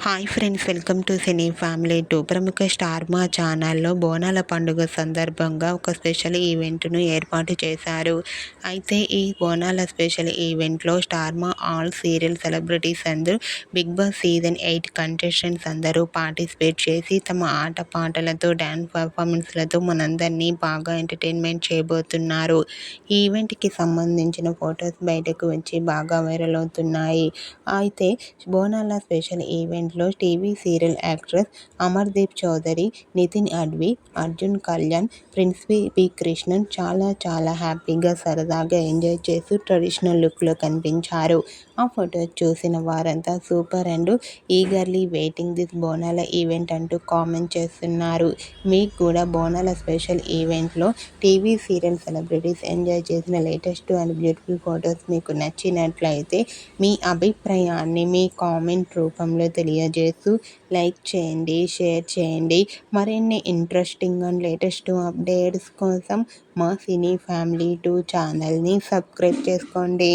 Hi friends, welcome to cine family 2. ప్రముఖ star మా ఛానల్లో బోనాల పండుగ సందర్భంగా ఒక స్పెషల్ ఈవెంట్ను ఏర్పాటు చేశారు. అయితే ఈ బోనాల స్పెషల్ ఈవెంట్లో స్టార్ మా ఆల్ సీరియల్ సెలబ్రిటీస్ అందరూ, బిగ్ బాస్ సీజన్ 8 కంటెస్టెంట్స్ అందరూ పార్టిసిపేట్ చేసి తమ ఆటపాటలతో, డ్యాన్స్ పర్ఫార్మెన్స్లతో మనందరినీ బాగా ఎంటర్టైన్మెంట్ చేయబోతున్నారు. ఈ ఈవెంట్కి సంబంధించిన ఫొటోస్ బయటకు వచ్చి బాగా వైరల్ అవుతున్నాయి. అయితే బోనాల స్పెషల్ ఈవెంట్లో TV serial actress Amardeep Chowdary, Nithin Adivi, Arjun Kalyan, Prince P Krishnan చాలా హ్యాపీగా, సరదాగా ఎంజాయ్ చేస్తూ ట్రెడిషనల్ లుక్లో కనిపించారు. ఆ ఫొటోస్ చూసిన వారంతా super and eagerly waiting this బోనాల ఈవెంట్ అంటూ కామెంట్ చేస్తున్నారు. మీకు కూడా బోనాల స్పెషల్ ఈవెంట్లో టీవీ సీరియల్ సెలబ్రిటీస్ ఎంజాయ్ చేసిన లేటెస్ట్ అండ్ బ్యూటిఫుల్ ఫొటోస్ మీకు నచ్చినట్లయితే మీ అభిప్రాయాన్ని మీ కామెంట్ రూపంలో తెలియజేస్తూ లైక్ చేయండి, షేర్ చేయండి. మరిన్ని ఇంట్రెస్టింగ్ అండ్ లేటెస్ట్ అప్డేట్స్ కోసం మా సినీ ఫ్యామిలీ 2 ఛానల్ని సబ్స్క్రైబ్ చేసుకోండి.